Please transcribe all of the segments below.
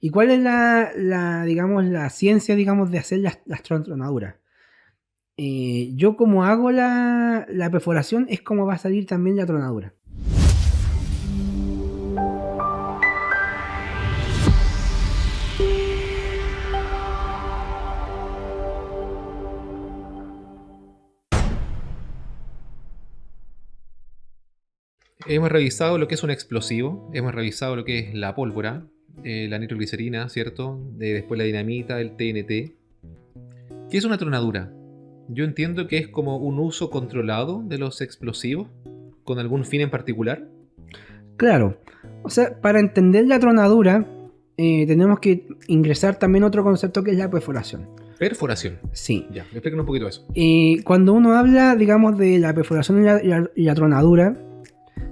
¿Y cuál es digamos, la ciencia, digamos, de hacer las tronaduras? Yo como hago la perforación es como va a salir también la tronadura. Hemos revisado lo que es un explosivo, hemos revisado lo que es la pólvora, la nitroglicerina, ¿cierto? Después la dinamita, el TNT. ¿Qué es una tronadura? Yo entiendo que es como un uso controlado de los explosivos, con algún fin en particular. Claro, o sea, para entender la tronadura tenemos que ingresar también otro concepto que es la perforación. Perforación. Sí. Ya, explícanos un poquito eso. Cuando uno habla, digamos, de la perforación y la tronadura,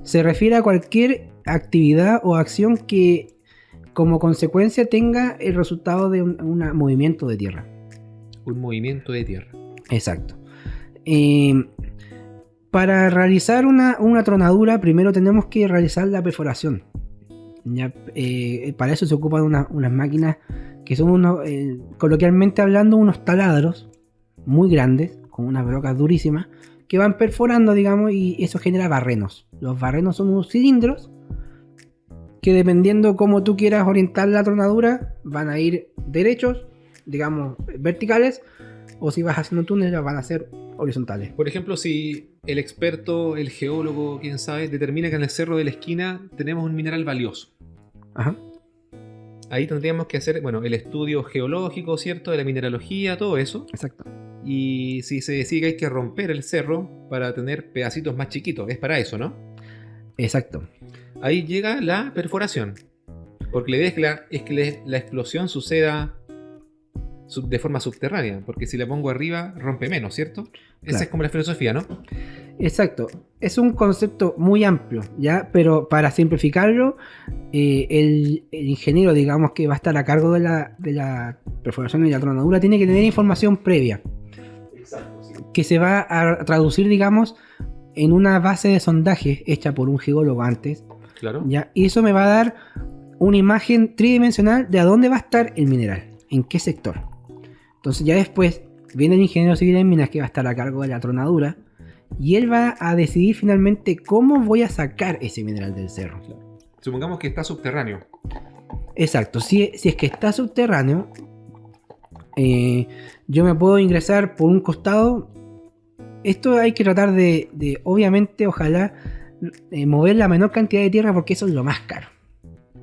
se refiere a cualquier actividad o acción que como consecuencia tenga el resultado de un movimiento de tierra. Un movimiento de tierra. Exacto. Para realizar una tronadura, primero tenemos que realizar la perforación. Ya, para eso se ocupan unas máquinas que son coloquialmente hablando, unos taladros muy grandes, con unas brocas durísimas, que van perforando, digamos, y eso genera barrenos. Los barrenos son unos cilindros que, dependiendo cómo tú quieras orientar la tronadura, van a ir derechos, digamos, verticales, o si vas haciendo túneles, van a ser horizontales. Por ejemplo, si el experto, el geólogo, quién sabe, determina que en el cerro de la esquina tenemos un mineral valioso. Ajá. Ahí tendríamos que hacer, bueno, el estudio geológico, ¿cierto? De la mineralogía, todo eso. Exacto. Y si se decide que hay que romper el cerro para tener pedacitos más chiquitos, es para eso, ¿no? Exacto. Ahí llega la perforación. Porque la idea es que la explosión suceda de forma subterránea. Porque si la pongo arriba, rompe menos, ¿cierto? Esa es como la filosofía, ¿no? Exacto. Es un concepto muy amplio, ¿ya? Pero para simplificarlo, el ingeniero, digamos, que va a estar a cargo de la perforación y la tronadura, tiene que tener información previa. Exacto, sí. Que se va a traducir, digamos, en una base de sondaje hecha por un geólogo antes. Claro. ¿Ya? Y eso me va a dar una imagen tridimensional de a dónde va a estar el mineral, en qué sector. Entonces ya después viene el ingeniero civil en minas, que va a estar a cargo de la tronadura, y él va a decidir finalmente cómo voy a sacar ese mineral del cerro. Claro. Supongamos que está subterráneo. Exacto, si es que está subterráneo, yo me puedo ingresar por un costado. Esto hay que tratar de obviamente, ojalá, mover la menor cantidad de tierra, porque eso es lo más caro.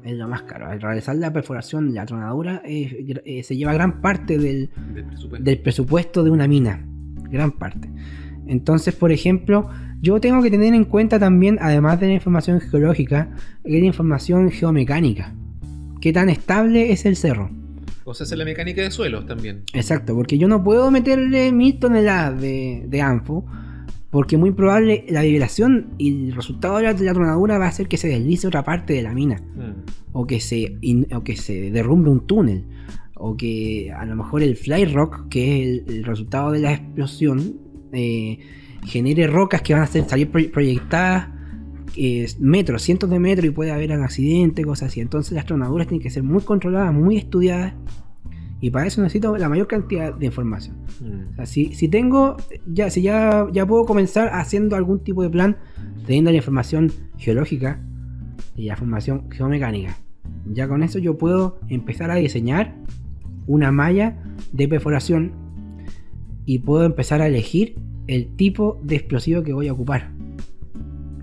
Es lo más caro. Al realizar la perforación, la tronadura, se lleva gran parte del presupuesto de una mina. Gran parte. Entonces, por ejemplo, yo tengo que tener en cuenta también, además de la información geológica, la información geomecánica. ¿Qué tan estable es el cerro? O sea, es la mecánica de suelos también. Exacto, porque yo no puedo meterle 1000 toneladas de ANFO, porque muy probable la vibración y el resultado de la tronadura va a hacer que se deslice otra parte de la mina, o que se derrumbe un túnel, o que a lo mejor el fly rock, que es el resultado de la explosión, genere rocas que van a salir proyectadas metros, cientos de metros, y puede haber un accidente, cosas así. Entonces las tronaduras tienen que ser muy controladas, muy estudiadas, y para eso necesito la mayor cantidad de información. O sea, si ya puedo comenzar haciendo algún tipo de plan, teniendo la información geológica y la información geomecánica, ya con eso yo puedo empezar a diseñar una malla de perforación, y puedo empezar a elegir el tipo de explosivo que voy a ocupar.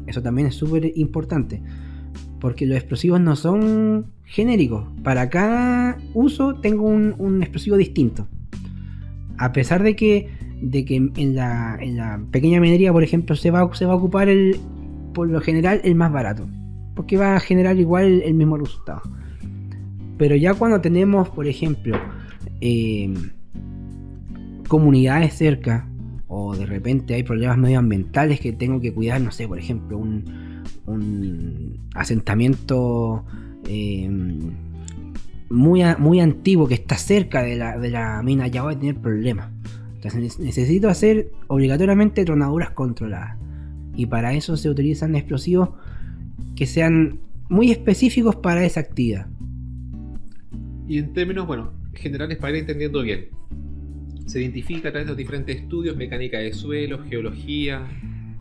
Eso también es súper importante, porque los explosivos no son genéricos. Para cada uso tengo un explosivo distinto. A pesar de que en la pequeña minería, por ejemplo, se va a ocupar por lo general el más barato, porque va a generar igual el mismo resultado. Pero ya cuando tenemos, por ejemplo, comunidades cerca, o de repente hay problemas medioambientales que tengo que cuidar, no sé, por ejemplo, un asentamiento muy antiguo que está cerca de la mina, ya voy a tener problemas. Entonces necesito hacer obligatoriamente tronaduras controladas, y para eso se utilizan explosivos que sean muy específicos para esa actividad. Y en términos, bueno, generales para ir entendiendo bien, se identifica a través de los diferentes estudios, mecánica de suelo, geología,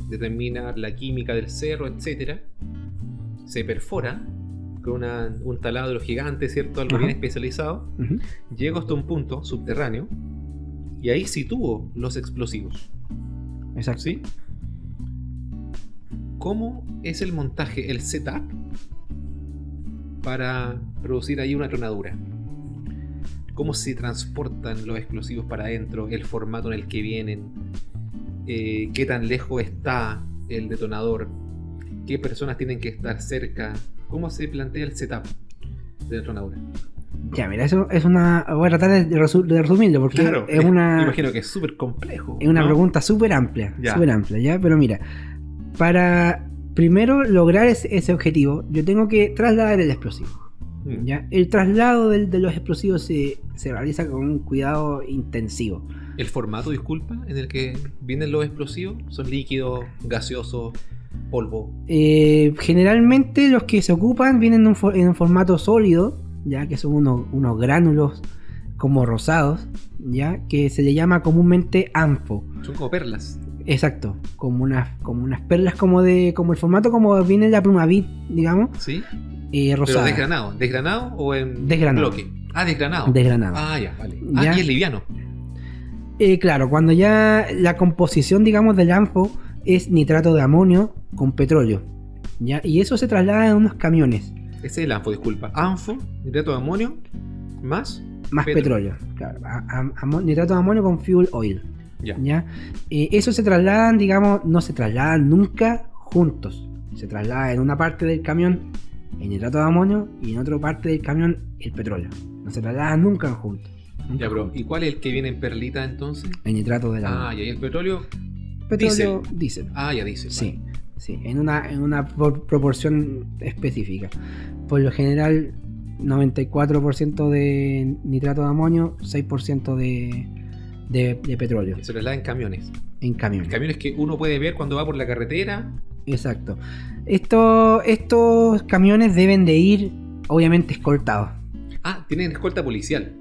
determinar la química del cerro, etc. Se perfora con un taladro gigante, ¿cierto? Algo bien especializado. Llego hasta un punto subterráneo y ahí sitúo los explosivos. Exacto. ¿Sí? ¿Cómo es el montaje, el setup para producir ahí una tronadura? ¿Cómo se transportan los explosivos para adentro? ¿El formato en el que vienen? ¿Qué tan lejos está el detonador? ¿Qué personas tienen que estar cerca? ¿Cómo se plantea el setup de la tronadura? Ya, mira, eso es una... Voy a tratar de resumirlo porque claro, es una... Imagino que es súper complejo. Es una pregunta súper amplia, ¿ya? Pero mira, para primero lograr ese objetivo, yo tengo que trasladar el explosivo. ¿Ya? El traslado de los explosivos se realiza con un cuidado intensivo. ¿El formato, disculpa, en el que vienen los explosivos? ¿Son líquidos, gaseosos, polvo? Generalmente los que se ocupan vienen en un formato sólido, ya que son unos gránulos como rosados, ya que se le llama comúnmente anfo. Son como perlas. Exacto, como unas perlas como el formato como viene la Plumavit, digamos. Sí. Rosada. Pero ¿desgranado o en desgranado. bloque? Ah, desgranado. Ah, ya, vale. ¿Ya? Y es liviano. Claro, cuando ya la composición, digamos, del anfo es nitrato de amonio con petróleo, ¿ya? Y eso se traslada en unos camiones. Ese es el anfo, disculpa. Anfo, nitrato de amonio, más petróleo. Claro, nitrato de amonio con fuel oil. ¿Ya? Eso se trasladan, digamos, no se trasladan nunca juntos. Se traslada en una parte del camión el nitrato de amonio y en otra parte del camión el petróleo. No se trasladan nunca juntos. Ya, bro. ¿Y cuál es el que viene en perlita entonces? El nitrato de amonio. Y ahí el petróleo. Diésel. Ya diésel. Sí, vale. sí, en una proporción específica. Por lo general, 94% de nitrato de amonio, 6% de petróleo. Se traslada en camiones. En camiones. Camiones que uno puede ver cuando va por la carretera. Exacto. Estos camiones deben de ir, obviamente, escoltados. Tienen escolta policial.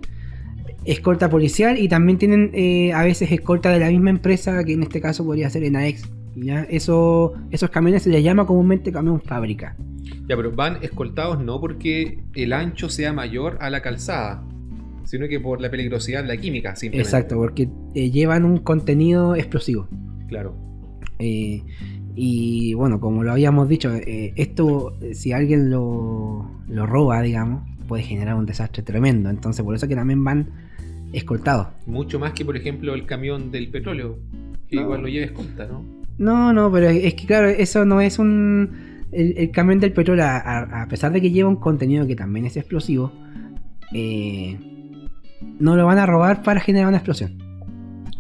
Escolta policial y también tienen a veces escolta de la misma empresa, que en este caso podría ser Enaex. ¿Ya? Esos camiones se les llama comúnmente camión fábrica. Ya, pero van escoltados no porque el ancho sea mayor a la calzada, sino que por la peligrosidad de la química, simplemente. Exacto, porque llevan un contenido explosivo. Claro. Y bueno, como lo habíamos dicho, esto, si alguien lo roba, digamos, puede generar un desastre tremendo. Entonces, por eso que también van escoltados. Mucho más que, por ejemplo, el camión del petróleo, que igual lo lleva escolta, ¿no? No, pero es que claro, eso no es el camión del petróleo, a pesar de que lleva un contenido que también es explosivo, no lo van a robar para generar una explosión.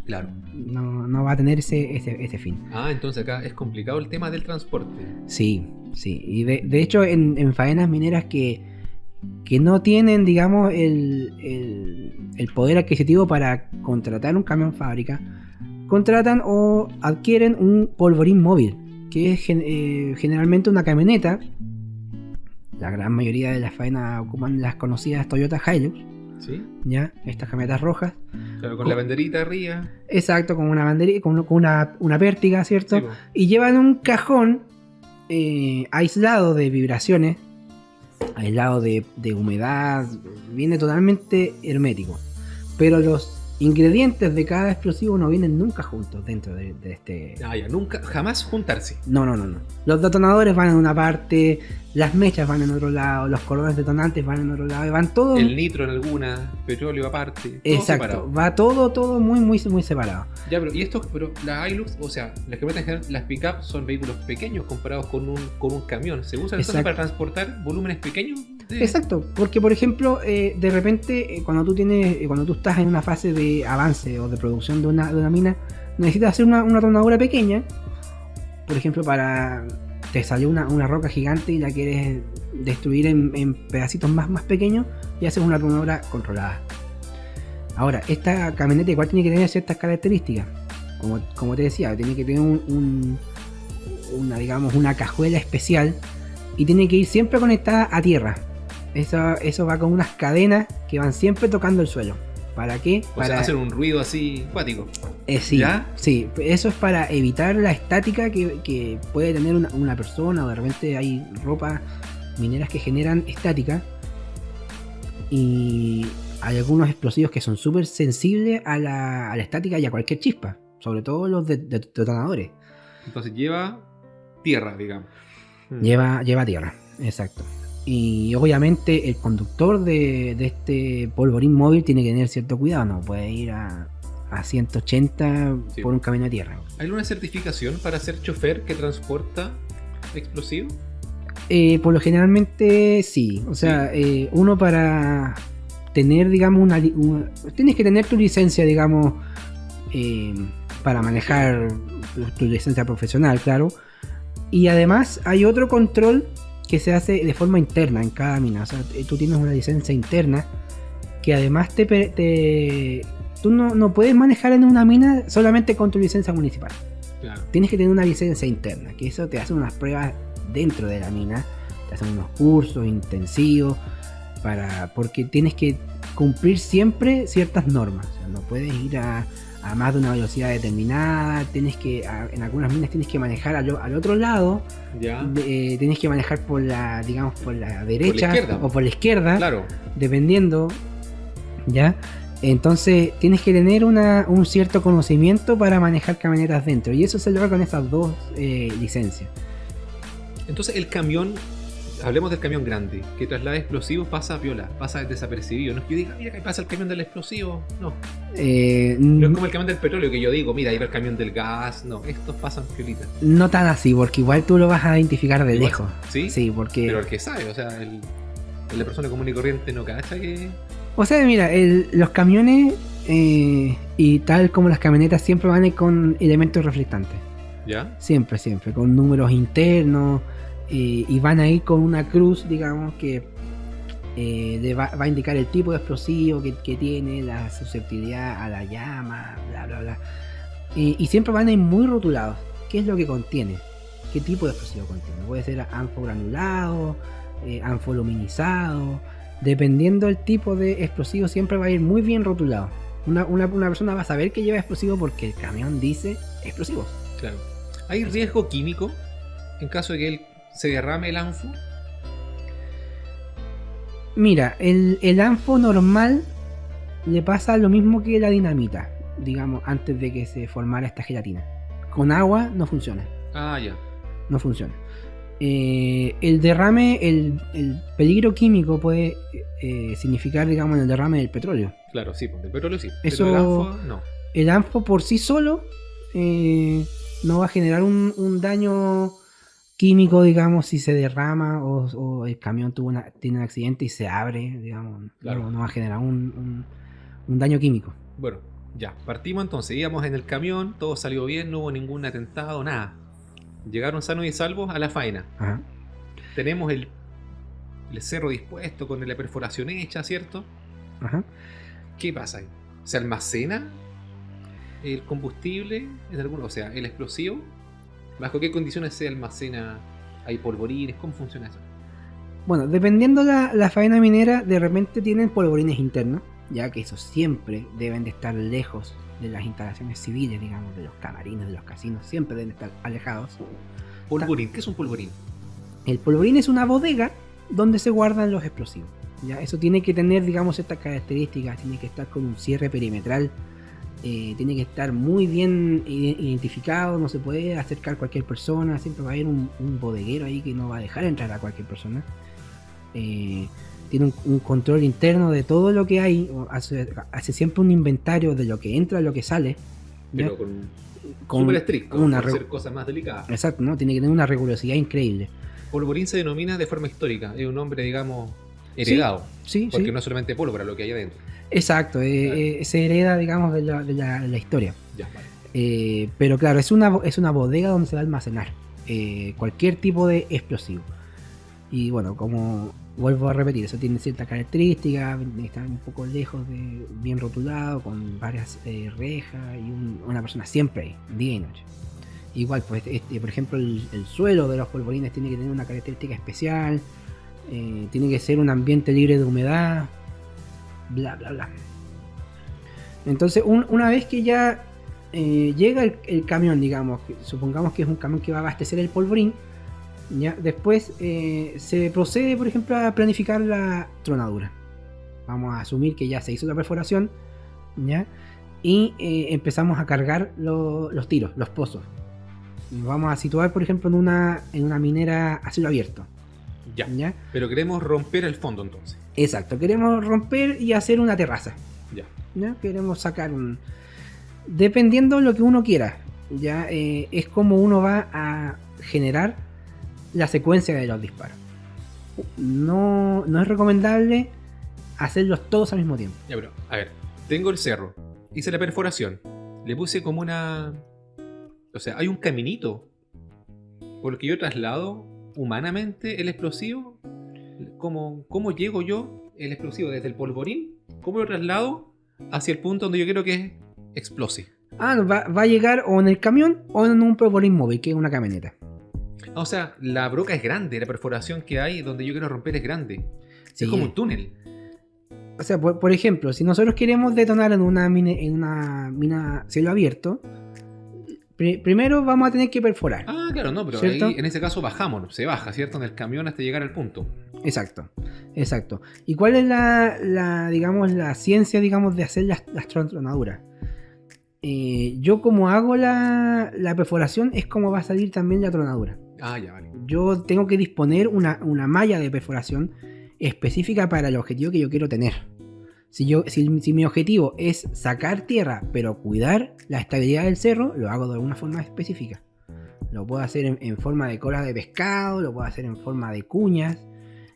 Claro. No va a tener ese fin. Entonces acá es complicado el tema del transporte. Sí. Y de hecho en faenas mineras que no tienen, digamos, el poder adquisitivo para contratar un camión fábrica, contratan o adquieren un polvorín móvil, que es generalmente una camioneta. La gran mayoría de las faenas ocupan las conocidas Toyota Hilux. ¿Sí? ¿Ya? Estas camionetas rojas. Claro, con la banderita arriba. Exacto, con una banderita, con una pértiga, ¿cierto? Sí, y llevan un cajón aislado de vibraciones, aislado de humedad, viene totalmente hermético. Pero los ingredientes de cada explosivo no vienen nunca juntos dentro de este... Nunca, jamás juntarse. No. Los detonadores van en una parte, las mechas van en otro lado, los cordones detonantes van en otro lado, y van todos... El nitro en alguna, petróleo aparte. Exacto, separado. va todo muy separado. Ya, pero la Hilux, o sea, las camionetas en general, las pick-up son vehículos pequeños comparados con un camión. ¿Se usan entonces para transportar volúmenes pequeños? Exacto, porque por ejemplo, de repente cuando tú estás en una fase de avance o de producción de una mina, necesitas hacer una tronadura pequeña. Por ejemplo, te salió una roca gigante y la quieres destruir en pedacitos más pequeños, y haces una tronadura controlada. Ahora, esta camioneta igual tiene que tener ciertas características. Como te decía, tiene que tener una cajuela especial y tiene que ir siempre conectada a tierra. Eso va con unas cadenas que van siempre tocando el suelo. ¿Para qué? Para hacer un ruido así cuático. Sí, ¿ya? Sí, eso es para evitar la estática que puede tener una persona, o de repente hay ropas mineras que generan estática. Y hay algunos explosivos que son súper sensibles a la estática y a cualquier chispa, sobre todo los detonadores. Entonces lleva tierra, digamos. Lleva tierra, exacto. Y obviamente el conductor de este polvorín móvil tiene que tener cierto cuidado, no puede ir a 180 sí, por un camino de tierra. ¿Hay una certificación para ser chofer que transporta explosivos? Por lo generalmente sí. O sea, sí. Uno para tener, digamos, tienes que tener tu licencia, digamos, para manejar tu licencia profesional, claro. Y además hay otro control que se hace de forma interna en cada mina. O sea, tú tienes una licencia interna que además tú no puedes manejar en una mina solamente con tu licencia municipal. Claro. Tienes que tener una licencia interna, que eso te hace unas pruebas dentro de la mina, te hacen unos cursos intensivos porque tienes que cumplir siempre ciertas normas. O sea, no puedes ir a más de una velocidad determinada, en algunas minas tienes que manejar al otro lado, tienes que manejar por la derecha o por la izquierda, claro, dependiendo, ¿ya? Entonces tienes que tener un cierto conocimiento para manejar camionetas dentro, y eso se logra con esas dos licencias. Entonces el camión, hablemos del camión grande, que traslada explosivos, pasa piola, pasa desapercibido. No es que yo diga, mira que pasa el camión del explosivo, no. No es como el camión del petróleo que yo digo, mira, ahí va el camión del gas, no, estos pasan piolitas. No tan así, porque igual tú lo vas a identificar de igual, lejos. ¿Sí? Sí, porque... Pero el que sabe, o sea, la persona común y corriente no cacha que... O sea, mira, los camiones y tal como las camionetas siempre van con elementos reflectantes. ¿Ya? Siempre, con números internos. Y van a ir con una cruz, digamos, que va a indicar el tipo de explosivo que tiene, la susceptibilidad a la llama, bla, bla, bla. Y siempre van a ir muy rotulados. ¿Qué es lo que contiene? ¿Qué tipo de explosivo contiene? Puede ser anfo granulado, anfo luminizado. Dependiendo del tipo de explosivo, siempre va a ir muy bien rotulado. Una persona va a saber que lleva explosivo porque el camión dice explosivos. Claro. ¿Hay riesgo químico en caso de que él se derrame el anfo? Mira, el anfo normal le pasa lo mismo que la dinamita, digamos, antes de que se formara esta gelatina. Con agua no funciona. Ah, ya. No funciona. El derrame, el peligro químico puede significar, digamos, el derrame del petróleo. Claro, sí, porque el petróleo sí. Eso, pero el anfo no. El anfo por sí solo no va a generar un daño químico, digamos, si se derrama o el camión tiene un accidente y se abre, digamos, claro. no va a generar un daño químico. Bueno, ya, partimos entonces, íbamos en el camión, todo salió bien, no hubo ningún atentado, nada. Llegaron sanos y salvos a la faena. Ajá. Tenemos el cerro dispuesto con la perforación hecha, ¿cierto? Ajá. ¿Qué pasa ahí? ¿Se almacena el combustible en algún, o sea, el explosivo? ¿Bajo qué condiciones se almacena? ¿Hay polvorines? ¿Cómo funciona eso? Bueno, dependiendo la faena minera, de repente tienen polvorines internos, ya que esos siempre deben de estar lejos de las instalaciones civiles, digamos, de los camarines, de los casinos, siempre deben estar alejados. ¿Polvorín? ¿Qué es un polvorín? El polvorín es una bodega donde se guardan los explosivos. ¿Ya? Eso tiene que tener, digamos, estas características, tiene que estar con un cierre perimetral, tiene que estar muy bien identificado, no se puede acercar cualquier persona, siempre va a haber un bodeguero ahí que no va a dejar entrar a cualquier persona. Tiene un control interno de todo lo que hay, hace siempre un inventario de lo que entra, lo que sale. ¿ya? Pero con súper estricto, para hacer cosas más delicadas. Exacto, ¿no? Tiene que tener una rigurosidad increíble. Polvorín se denomina de forma histórica, es un nombre, digamos, heredado. Sí, porque no es solamente pólvora lo que hay adentro. Exacto, claro. Se hereda, digamos, de la historia. Ya, vale. Pero claro, es una bodega donde se va a almacenar cualquier tipo de explosivo. Y bueno, como vuelvo a repetir, eso tiene ciertas características, está un poco lejos bien rotulado, con varias rejas y una persona siempre ahí, día y noche. Igual, pues, por ejemplo, el suelo de los polvorines tiene que tener una característica especial. Tiene que ser un ambiente libre de humedad, bla, bla, bla. Entonces, una vez que ya llega el camión, digamos, supongamos que es un camión que va a abastecer el polvorín, ¿ya? Después se procede, por ejemplo, a planificar la tronadura. Vamos a asumir que ya se hizo la perforación, ¿ya? Y empezamos a cargar los tiros, los pozos. Nos vamos a situar, por ejemplo, en una minera a cielo abierto. Ya. Pero queremos romper el fondo entonces. Exacto, queremos romper y hacer una terraza. ¿Ya? Queremos sacar dependiendo de lo que uno quiera. Ya es como uno va a generar la secuencia de los disparos. No es recomendable hacerlos todos al mismo tiempo. Ya, pero, a ver, tengo el cerro, hice la perforación, le puse como una... O sea, hay un caminito por el que yo traslado humanamente el explosivo. ¿Cómo llego yo el explosivo desde el polvorín? ¿Cómo lo traslado hacia el punto donde yo quiero que explose? Va a llegar o en el camión o en un polvorín móvil, que es una camioneta. O sea, la broca es grande, la perforación que hay donde yo quiero romper es grande. Sí. Es como un túnel. O sea, por ejemplo, si nosotros queremos detonar en una mina cielo abierto, primero vamos a tener que perforar. Ah, claro, no, pero ahí, en ese caso bajamos, se baja, ¿cierto? En el camión hasta llegar al punto. Exacto. ¿Y cuál es digamos, la ciencia, digamos, de hacer las tronaduras? Yo como hago la perforación es como va a salir también la tronadura. Ah, ya, vale. Yo tengo que disponer una malla de perforación específica para el objetivo que yo quiero tener. Si mi objetivo es sacar tierra, pero cuidar la estabilidad del cerro, lo hago de alguna forma específica. Lo puedo hacer en forma de cola de pescado, lo puedo hacer en forma de cuñas,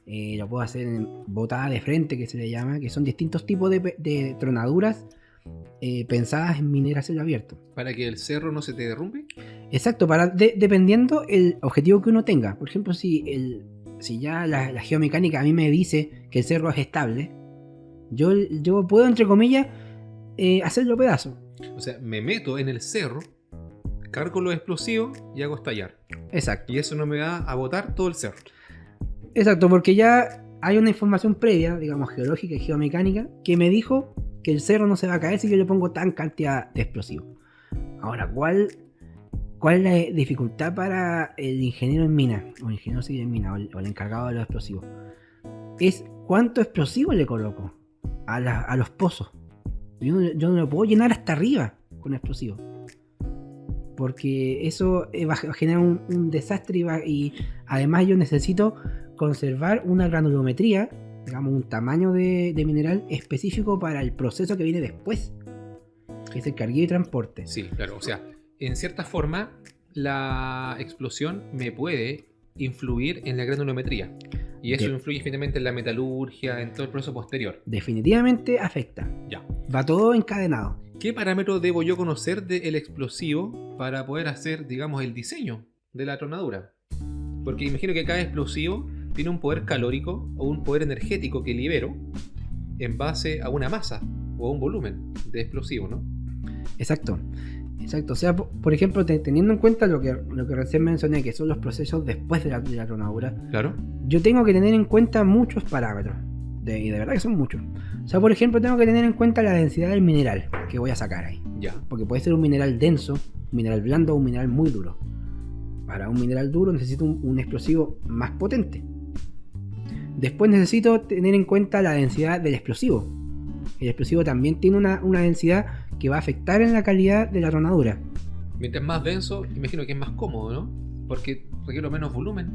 lo puedo hacer en botada de frente, que se le llama, que son distintos tipos de tronaduras pensadas en minera a cielo abierto. ¿Para que el cerro no se te derrumbe? Exacto, dependiendo el objetivo que uno tenga. Por ejemplo, si ya la geomecánica a mí me dice que el cerro es estable, yo puedo, entre comillas, hacerlo pedazo. O sea, me meto en el cerro, cargo los explosivos y hago estallar. Exacto. Y eso no me va a botar todo el cerro. Exacto, porque ya hay una información previa, digamos, geológica y geomecánica, que me dijo que el cerro no se va a caer si yo le pongo tan cantidad de explosivos. Ahora, ¿cuál es la dificultad para el ingeniero en mina, o el ingeniero civil en mina, o el encargado de los explosivos? Es cuánto explosivo le coloco a los pozos. Yo no lo puedo llenar hasta arriba con explosivos, porque eso va a generar un desastre y además yo necesito conservar una granulometría, digamos un tamaño de mineral específico para el proceso que viene después, que es el cargueo y transporte. Sí, claro, o sea, en cierta forma la explosión me puede influir en la granulometría y eso influye finalmente en la metalurgia, en todo el proceso posterior. Definitivamente afecta. Ya. Va todo encadenado. ¿Qué parámetros debo yo conocer del explosivo para poder hacer, digamos, el diseño de la tronadura? Porque imagino que cada explosivo tiene un poder calórico o un poder energético que libero en base a una masa o a un volumen de explosivo, ¿no? Exacto. O sea, por ejemplo, teniendo en cuenta lo que recién mencioné, que son los procesos después de la tronadura, claro, yo tengo que tener en cuenta muchos parámetros. Y de verdad que son muchos. O sea, por ejemplo, tengo que tener en cuenta la densidad del mineral que voy a sacar ahí. Ya. Porque puede ser un mineral denso, un mineral blando o un mineral muy duro. Para un mineral duro necesito un explosivo más potente. Después necesito tener en cuenta la densidad del explosivo. El explosivo también tiene una densidad que va a afectar en la calidad de la tronadura. Mientras más denso, imagino que es más cómodo, ¿no? Porque requiero menos volumen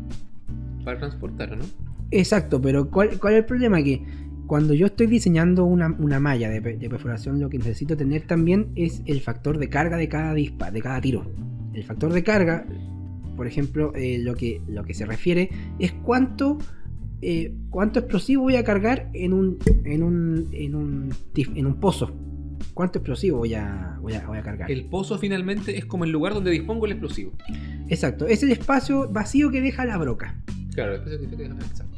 para transportar, ¿no? Exacto, pero ¿cuál es el problema? Que cuando yo estoy diseñando una malla de perforación, lo que necesito tener también es el factor de carga de cada disparo, de cada tiro. El factor de carga, por ejemplo, lo que se refiere es cuánto explosivo voy a cargar en un pozo. ¿Cuánto explosivo voy a cargar? El pozo finalmente es como el lugar donde dispongo el explosivo. Exacto, es el espacio vacío que deja la broca. Claro, el espacio que deja, exacto.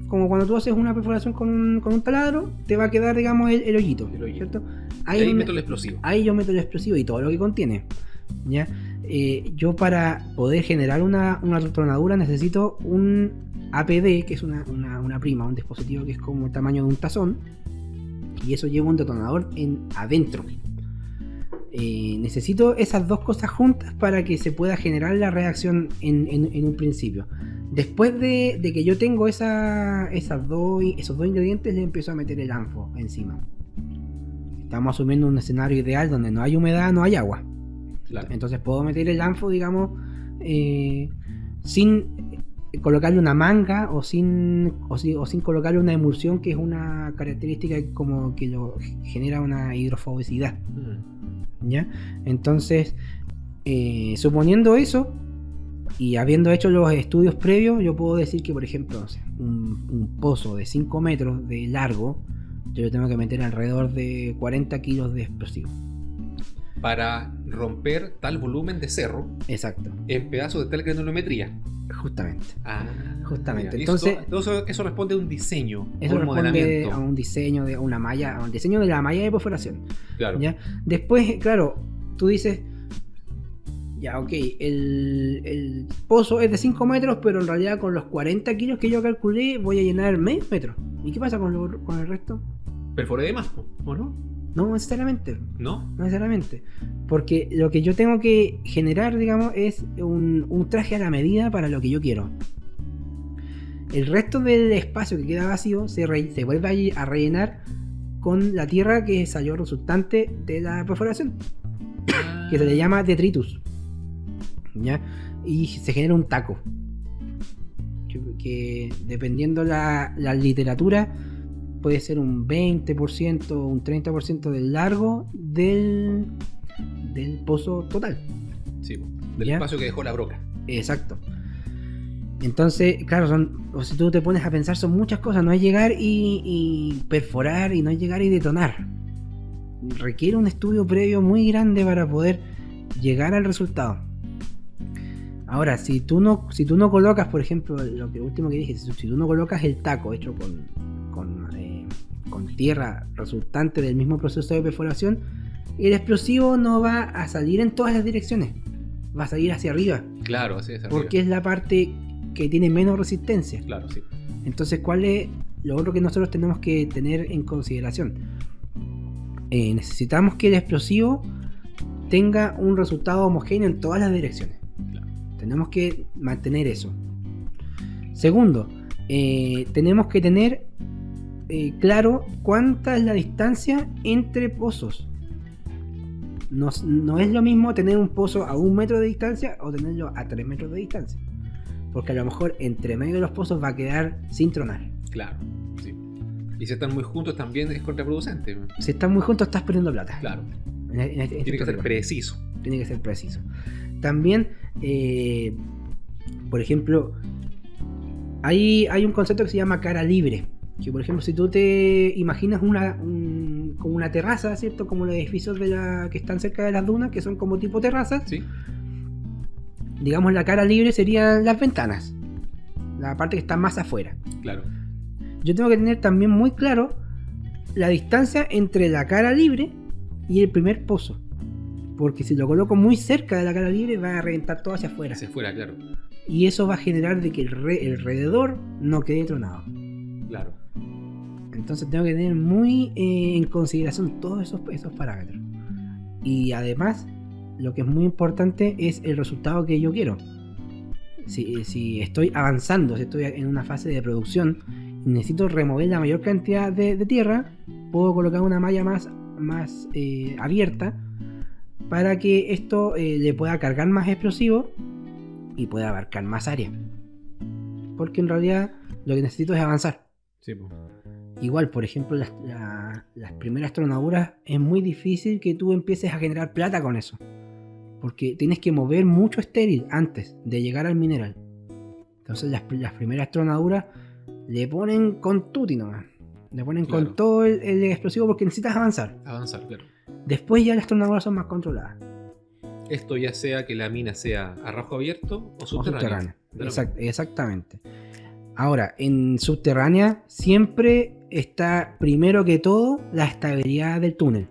Como cuando tú haces una perforación con un taladro, te va a quedar, digamos, el hoyito, ¿cierto? Ahí meto el explosivo. Ahí yo meto el explosivo y todo lo que contiene, ¿ya? Yo para poder generar una tronadura necesito un APD, que es una prima, un dispositivo que es como el tamaño de un tazón, y eso lleva un detonador adentro. Necesito esas dos cosas juntas para que se pueda generar la reacción en un principio. Después de que yo tengo esos dos ingredientes, le empiezo a meter el ANFO encima. Estamos asumiendo un escenario ideal donde no hay humedad, no hay agua. Claro. Entonces puedo meter el ANFO, digamos, sin colocarle una manga o sin colocarle una emulsión, que es una característica como que lo genera una hidrofobicidad. ¿Ya? Entonces, suponiendo eso y habiendo hecho los estudios previos, yo puedo decir que, por ejemplo, no sé, un pozo de 5 metros de largo, yo le tengo que meter alrededor de 40 kilos de explosivo. Para romper tal volumen de cerro. Exacto. En pedazos de tal granulometría. Justamente. Justamente. Entonces, eso responde a un diseño. Eso responde a un diseño de una malla, a un diseño de la malla de perforación. Claro. ¿Ya? Después, claro, tú dices, ya, ok, el pozo es de 5 metros, pero en realidad con los 40 kilos que yo calculé voy a llenar medio metro. ¿Y qué pasa con el resto? Perforé de más, ¿o no? No necesariamente. ¿No? No necesariamente. Porque lo que yo tengo que generar, digamos, es un traje a la medida para lo que yo quiero. El resto del espacio que queda vacío se vuelve a rellenar con la tierra que salió resultante de la perforación, que se le llama detritus, ¿ya? Y se genera un taco que dependiendo la literatura puede ser un 20% o un 30% del largo del pozo total. Sí, del espacio que dejó la broca. Exacto. Entonces, claro, si tú te pones a pensar, son muchas cosas. No es llegar y perforar, y no es llegar y detonar. Requiere un estudio previo muy grande para poder llegar al resultado. Ahora, si tú no colocas, por ejemplo, lo último que dije, si tú no colocas el taco hecho con tierra resultante del mismo proceso de perforación, el explosivo no va a salir en todas las direcciones, va a salir hacia arriba. Claro, hacia arriba. Porque es la parte que tiene menos resistencia. Claro, sí. Entonces, ¿cuál es lo otro que nosotros tenemos que tener en consideración? Necesitamos que el explosivo tenga un resultado homogéneo en todas las direcciones. Claro. Tenemos que mantener eso. Segundo, tenemos que tener claro cuánta es la distancia entre pozos. No es lo mismo tener un pozo a 1 metro de distancia o tenerlo a 3 metros de distancia, porque a lo mejor entre medio de los pozos va a quedar sin tronar. Claro, sí. Y si están muy juntos también es contraproducente. Si están muy juntos estás perdiendo plata. Claro. Tiene que ser preciso. Tiene que ser preciso. También, por ejemplo, hay un concepto que se llama cara libre. Que, por ejemplo, si tú te imaginas como una terraza, ¿cierto? Como los edificios que están cerca de las dunas, que son como tipo terrazas. Sí. Digamos, la cara libre serían las ventanas, la parte que está más afuera. Claro. Yo tengo que tener también muy claro la distancia entre la cara libre y el primer pozo, porque si lo coloco muy cerca de la cara libre va a reventar todo hacia afuera. Hacia afuera, claro. Y eso va a generar de que el alrededor no quede tronado. Claro. Entonces tengo que tener muy en consideración todos esos parámetros. Y además, lo que es muy importante es el resultado que yo quiero. Si estoy avanzando, si estoy en una fase de producción y necesito remover la mayor cantidad de tierra, puedo colocar una malla más abierta para que esto le pueda cargar más explosivo y pueda abarcar más área. Porque en realidad lo que necesito es avanzar. Sí, pues. Igual, por ejemplo, las primeras tronaduras es muy difícil que tú empieces a generar plata con eso, porque tienes que mover mucho estéril antes de llegar al mineral. Entonces las primeras tronaduras le ponen con tutti nomás, le ponen Claro. con todo el explosivo porque necesitas avanzar. Avanzar, claro. Después ya las tronaduras son más controladas. Esto ya sea que la mina sea a rajo abierto o subterránea. Exactamente. Ahora, en subterránea siempre está primero que todo la estabilidad del túnel.